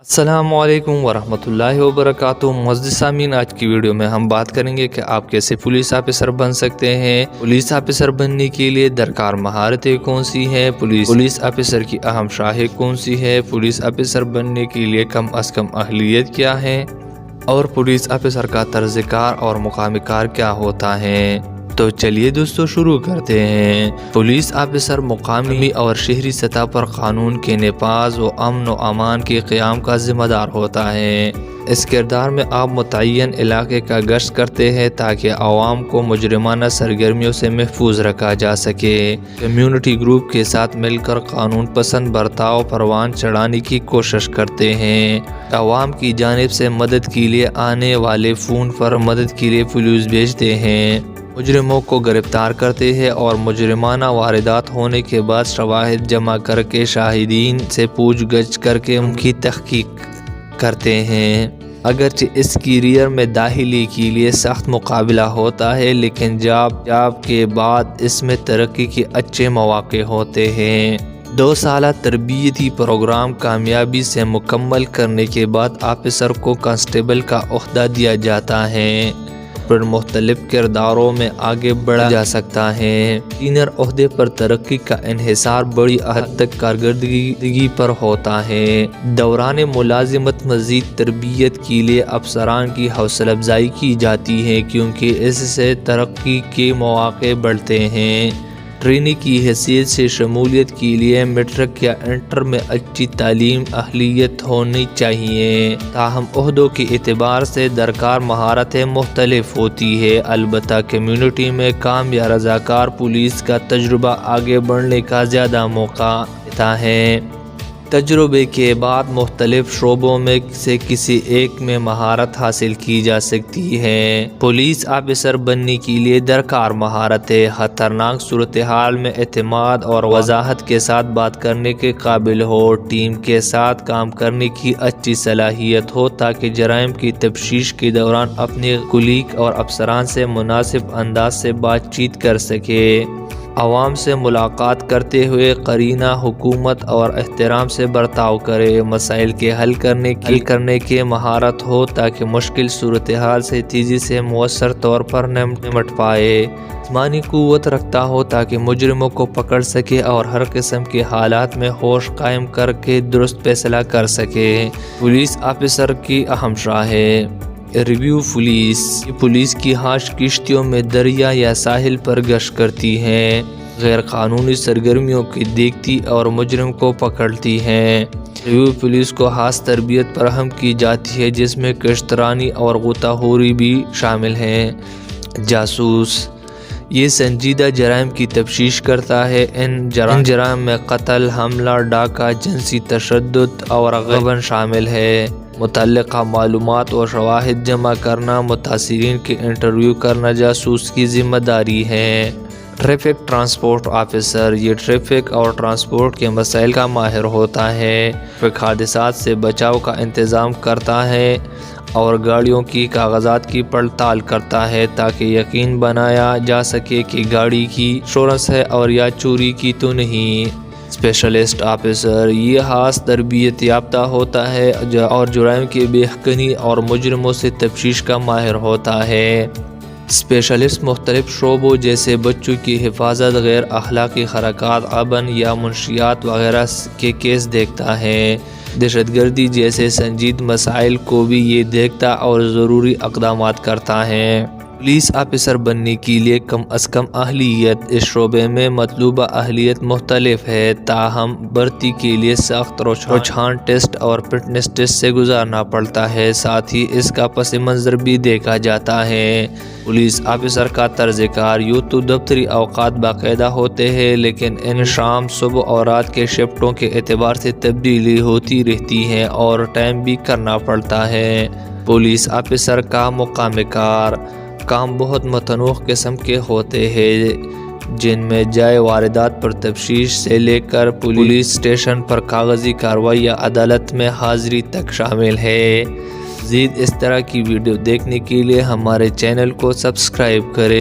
السلام علیکم ورحمۃ اللہ وبرکاتہ۔ معزز سامعین، آج کی ویڈیو میں ہم بات کریں گے کہ آپ کیسے پولیس آفیسر بن سکتے ہیں۔ پولیس آفیسر بننے کے لیے درکار مہارتیں کون سی ہیں، پولیس آفیسر کی اہم شاخیں کون سی ہے، پولیس آفیسر بننے کے لیے کم از کم اہلیت کیا ہے، اور پولیس آفیسر کا طرز کار اور مقام کار کیا ہوتا ہے۔ تو چلیے دوستو شروع کرتے ہیں۔ پولیس آفیسر مقامی اور شہری سطح پر قانون کے نفاذ و امن و امان کے قیام کا ذمہ دار ہوتا ہے۔ اس کردار میں آپ متعین علاقے کا گشت کرتے ہیں تاکہ عوام کو مجرمانہ سرگرمیوں سے محفوظ رکھا جا سکے۔ کمیونٹی گروپ کے ساتھ مل کر قانون پسند برتاؤ پروان چڑھانے کی کوشش کرتے ہیں۔ عوام کی جانب سے مدد کے لیے آنے والے فون پر مدد کے لیے پولیس بھیجتے ہیں، مجرموں کو گرفتار کرتے ہیں اور مجرمانہ واردات ہونے کے بعد شواہد جمع کر کے شاہدین سے پوچھ گچھ کر کے ان کی تحقیق کرتے ہیں۔ اگرچہ اس کیریئر میں داخلے کے لیے سخت مقابلہ ہوتا ہے، لیکن جاب کے بعد اس میں ترقی کے اچھے مواقع ہوتے ہیں۔ 2 سالہ تربیتی پروگرام کامیابی سے مکمل کرنے کے بعد آفیسر کو کانسٹیبل کا عہدہ دیا جاتا ہے، پھر مختلف کرداروں میں آگے بڑھا جا سکتا ہے۔ سینئر عہدے پر ترقی کا انحصار بڑی حد تک کارکردگی پر ہوتا ہے۔ دوران ملازمت مزید تربیت کے لیے افسران کی حوصلہ افزائی کی جاتی ہے، کیونکہ اس سے ترقی کے مواقع بڑھتے ہیں۔ ٹرینی کی حیثیت سے شمولیت کے لیے میٹرک یا انٹر میں اچھی تعلیم اہلیت ہونی چاہیے، تاہم عہدوں کے اعتبار سے درکار مہارتیں مختلف ہوتی ہے۔ البتہ کمیونٹی میں کام یا رضاکار پولیس کا تجربہ آگے بڑھنے کا زیادہ موقع دیتا ہے۔ تجربے کے بعد مختلف شعبوں میں سے کسی ایک میں مہارت حاصل کی جا سکتی ہے۔ پولیس آفیسر بننے کے لیے درکار مہارتیں: خطرناک صورتحال میں اعتماد اور وضاحت کے ساتھ بات کرنے کے قابل ہو، ٹیم کے ساتھ کام کرنے کی اچھی صلاحیت ہو تاکہ جرائم کی تفتیش کے دوران اپنے کولیگ اور افسران سے مناسب انداز سے بات چیت کر سکے، عوام سے ملاقات کرتے ہوئے قرینہ حکومت اور احترام سے برتاؤ کرے، مسائل کے حل کرنے کے مہارت ہو تاکہ مشکل صورتحال سے تیزی سے مؤثر طور پر نمٹ پائے، جسمانی قوت رکھتا ہو تاکہ مجرموں کو پکڑ سکے اور ہر قسم کے حالات میں ہوش قائم کر کے درست فیصلہ کر سکے۔ پولیس آفیسر کی اہم شاخیں: ریویو پولیس کی ہاش کشتیوں میں دریا یا ساحل پر گشت کرتی ہے، غیر قانونی سرگرمیوں کی دیکھتی اور مجرم کو پکڑتی ہے۔ ریویو پولیس کو خاص تربیت فراہم کی جاتی ہے جس میں کشترانی اور غوطہ خوری بھی شامل ہے۔ جاسوس یہ سنجیدہ جرائم کی تفتیش کرتا ہے، ان جرائم میں قتل، حملہ، ڈاکہ، جنسی تشدد اور غبن شامل ہے۔ متعلقہ معلومات اور شواہد جمع کرنا، متاثرین کے انٹرویو کرنا جاسوس کی ذمہ داری ہے۔ ٹریفک ٹرانسپورٹ آفیسر یہ ٹریفک اور ٹرانسپورٹ کے مسائل کا ماہر ہوتا ہے، ٹریفک حادثات سے بچاؤ کا انتظام کرتا ہے اور گاڑیوں کی کاغذات کی پڑتال کرتا ہے تاکہ یقین بنایا جا سکے کہ گاڑی کی انشورنس ہے اور یا چوری کی تو نہیں۔ اسپیشلسٹ آفیسر یہ خاص تربیت یافتہ ہوتا ہے اور جرائم کی بے یقینی اور مجرموں سے تفتیش کا ماہر ہوتا ہے۔ اسپیشلسٹ مختلف شعبوں جیسے بچوں کی حفاظت، غیر اخلاقی حرکات، غبن یا منشیات وغیرہ کے کیس دیکھتا ہے۔ دہشت گردی جیسے سنجیدہ مسائل کو بھی یہ دیکھتا اور ضروری اقدامات کرتا ہے۔ پولیس آفیسر بننے کے لیے کم از کم اہلیت: اس شعبے میں مطلوبہ اہلیت مختلف ہے، تاہم بھرتی کے لیے سخت رجحان ٹیسٹ اور فٹنس ٹیسٹ سے گزرنا پڑتا ہے، ساتھ ہی اس کا پس منظر بھی دیکھا جاتا ہے۔ پولیس آفیسر کا طرز کار: یوں تو دفتری اوقات باقاعدہ ہوتے ہیں، لیکن ان شام، صبح اور رات کے شفٹوں کے اعتبار سے تبدیلی ہوتی رہتی ہے اور ٹائم بھی کرنا پڑتا ہے۔ پولیس آفیسر کا مقام کار: کام بہت متنوع قسم کے ہوتے ہیں، جن میں جائے واردات پر تفتیش سے لے کر پولیس اسٹیشن پر کاغذی کارروائی یا عدالت میں حاضری تک شامل ہے۔ مزید اس طرح کی ویڈیو دیکھنے کے لیے ہمارے چینل کو سبسکرائب کریں۔